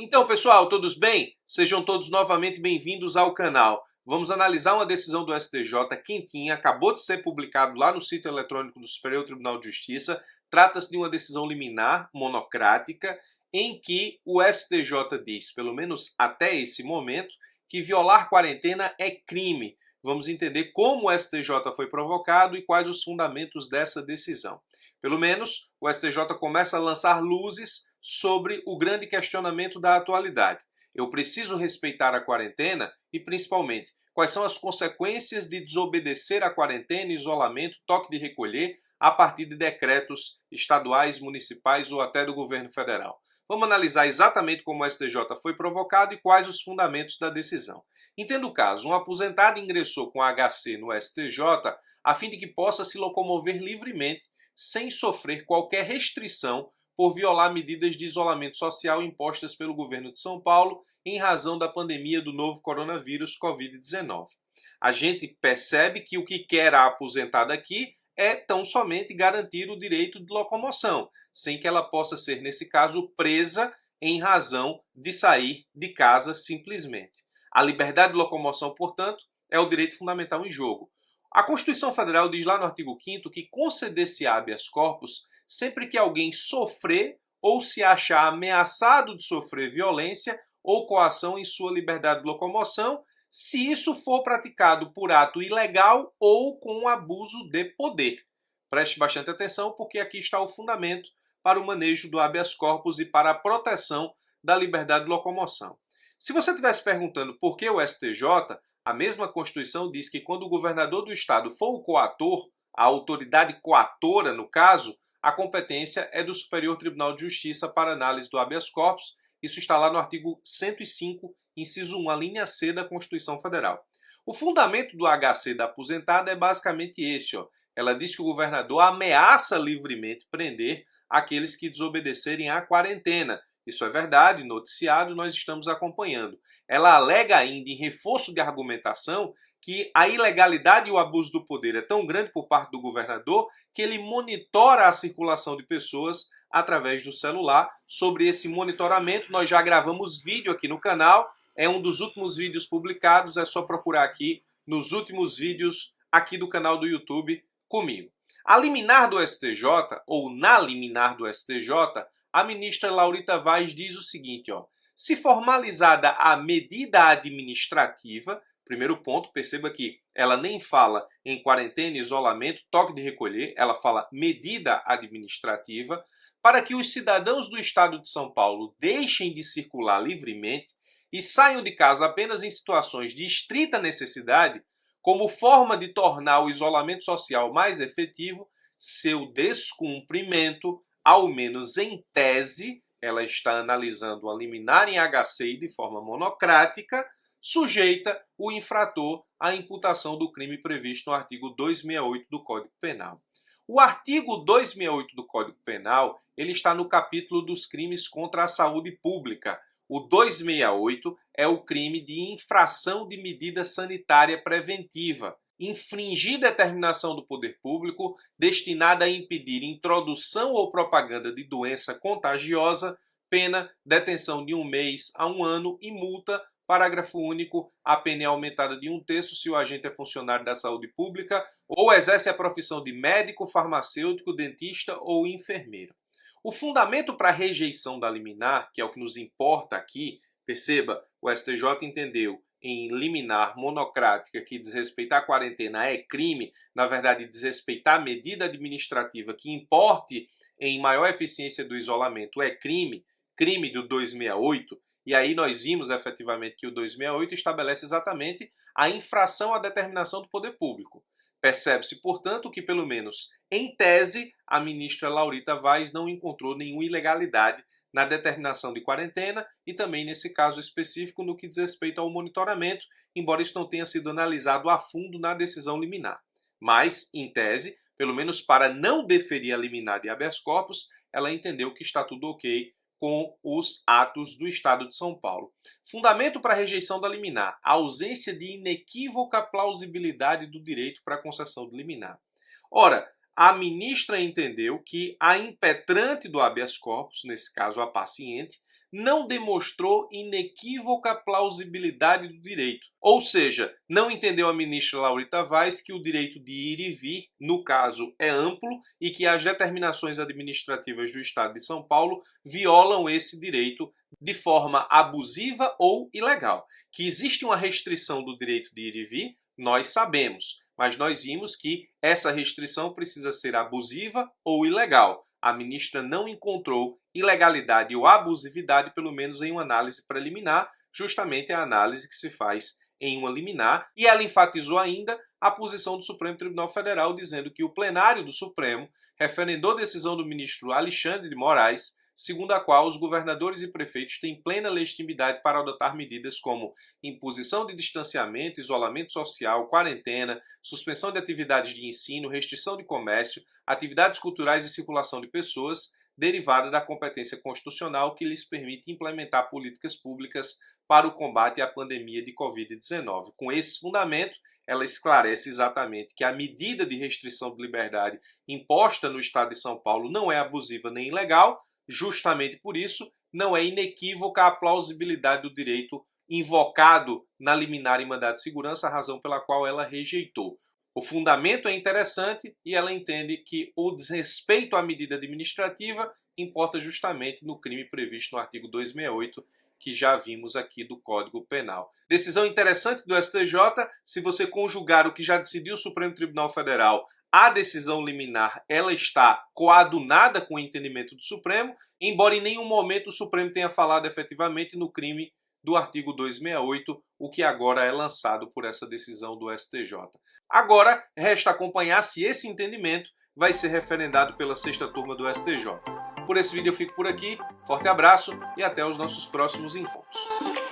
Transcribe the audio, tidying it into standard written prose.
Então, pessoal, todos bem? Sejam todos novamente bem-vindos ao canal. Vamos analisar uma decisão do STJ quentinha, acabou de ser publicado lá no sítio eletrônico do Superior Tribunal de Justiça. Trata-se de uma decisão liminar, monocrática, em que o STJ diz, pelo menos até esse momento, que violar quarentena é crime. Vamos entender como o STJ foi provocado e quais os fundamentos dessa decisão. Pelo menos, o STJ começa a lançar luzes sobre o grande questionamento da atualidade. Eu preciso respeitar a quarentena e, principalmente, quais são as consequências de desobedecer a quarentena, isolamento, toque de recolher a partir de decretos estaduais, municipais ou até do governo federal. Vamos analisar exatamente como o STJ foi provocado e quais os fundamentos da decisão. Entenda o caso, um aposentado ingressou com HC no STJ a fim de que possa se locomover livremente sem sofrer qualquer restrição por violar medidas de isolamento social impostas pelo governo de São Paulo em razão da pandemia do novo coronavírus Covid-19. A gente percebe que o que quer a aposentada aqui é tão somente garantir o direito de locomoção, sem que ela possa ser, nesse caso, presa em razão de sair de casa simplesmente. A liberdade de locomoção, portanto, é o direito fundamental em jogo. A Constituição Federal diz lá no artigo 5º que conceder-se habeas corpus sempre que alguém sofrer ou se achar ameaçado de sofrer violência ou coação em sua liberdade de locomoção, se isso for praticado por ato ilegal ou com abuso de poder. Preste bastante atenção, porque aqui está o fundamento para o manejo do habeas corpus e para a proteção da liberdade de locomoção. Se você estivesse perguntando por que o STJ, a mesma Constituição diz que quando o governador do estado for o coator, a autoridade coatora no caso, a competência é do Superior Tribunal de Justiça para análise do habeas corpus. Isso está lá no artigo 105, inciso 1, a linha C da Constituição Federal. O fundamento do HC da aposentada é basicamente esse. Ela diz que o governador ameaça livremente prender aqueles que desobedecerem à quarentena. Isso é verdade, noticiado, nós estamos acompanhando. Ela alega ainda, em reforço de argumentação, que a ilegalidade e o abuso do poder é tão grande por parte do governador que ele monitora a circulação de pessoas através do celular. Sobre esse monitoramento, nós já gravamos vídeo aqui no canal, é um dos últimos vídeos publicados, é só procurar aqui nos últimos vídeos aqui do canal do YouTube comigo. A liminar do STJ, ou na liminar do STJ, a ministra Laurita Vaz diz o seguinte, se formalizada a medida administrativa, primeiro ponto, perceba que ela nem fala em quarentena, isolamento, toque de recolher, ela fala medida administrativa, para que os cidadãos do estado de São Paulo deixem de circular livremente e saiam de casa apenas em situações de estrita necessidade, como forma de tornar o isolamento social mais efetivo, seu descumprimento, ao menos em tese, ela está analisando a liminar em HC de forma monocrática, sujeita o infrator à imputação do crime previsto no artigo 268 do Código Penal. O artigo 268 do Código Penal, ele está no capítulo dos crimes contra a saúde pública. O 268 é o crime de infração de medida sanitária preventiva. Infringir determinação do poder público destinada a impedir introdução ou propaganda de doença contagiosa, pena, detenção de 1 mês a 1 ano e multa. Parágrafo único, a pena é aumentada de 1/3 se o agente é funcionário da saúde pública ou exerce a profissão de médico, farmacêutico, dentista ou enfermeiro. O fundamento para a rejeição da liminar, que é o que nos importa aqui, perceba, o STJ entendeu em liminar monocrática que desrespeitar a quarentena é crime, na verdade desrespeitar a medida administrativa que importe em maior eficiência do isolamento é crime, crime do 268, e aí nós vimos efetivamente que o 268 estabelece exatamente a infração à determinação do poder público. Percebe-se, portanto, que pelo menos em tese a ministra Laurita Vaz não encontrou nenhuma ilegalidade na determinação de quarentena e também nesse caso específico no que diz respeito ao monitoramento, embora isso não tenha sido analisado a fundo na decisão liminar. Mas, em tese, pelo menos para não deferir a liminar de habeas corpus, ela entendeu que está tudo ok com os atos do Estado de São Paulo. Fundamento para a rejeição da liminar: a ausência de inequívoca plausibilidade do direito para a concessão de liminar. Ora, a ministra entendeu que a impetrante do habeas corpus, nesse caso a paciente, não demonstrou inequívoca plausibilidade do direito. Ou seja, não entendeu a ministra Laurita Vaz que o direito de ir e vir, no caso, é amplo e que as determinações administrativas do Estado de São Paulo violam esse direito de forma abusiva ou ilegal. Que existe uma restrição do direito de ir e vir, nós sabemos, mas nós vimos que essa restrição precisa ser abusiva ou ilegal. A ministra não encontrou ilegalidade ou abusividade, pelo menos em uma análise preliminar, justamente a análise que se faz em uma liminar, e ela enfatizou ainda a posição do Supremo Tribunal Federal, dizendo que o plenário do Supremo referendou a decisão do ministro Alexandre de Moraes, segundo a qual os governadores e prefeitos têm plena legitimidade para adotar medidas como imposição de distanciamento, isolamento social, quarentena, suspensão de atividades de ensino, restrição de comércio, atividades culturais e circulação de pessoas, derivada da competência constitucional que lhes permite implementar políticas públicas para o combate à pandemia de Covid-19. Com esse fundamento, ela esclarece exatamente que a medida de restrição de liberdade imposta no Estado de São Paulo não é abusiva nem ilegal. Justamente por isso, não é inequívoca a plausibilidade do direito invocado na liminar em mandado de segurança, a razão pela qual ela rejeitou. O fundamento é interessante e ela entende que o desrespeito à medida administrativa importa justamente no crime previsto no artigo 268, que já vimos aqui do Código Penal. Decisão interessante do STJ, se você conjugar o que já decidiu o Supremo Tribunal Federal, a decisão liminar ela está coadunada com o entendimento do Supremo, embora em nenhum momento o Supremo tenha falado efetivamente no crime do artigo 268, o que agora é lançado por essa decisão do STJ. Agora, resta acompanhar se esse entendimento vai ser referendado pela sexta turma do STJ. Por esse vídeo eu fico por aqui, forte abraço e até os nossos próximos encontros.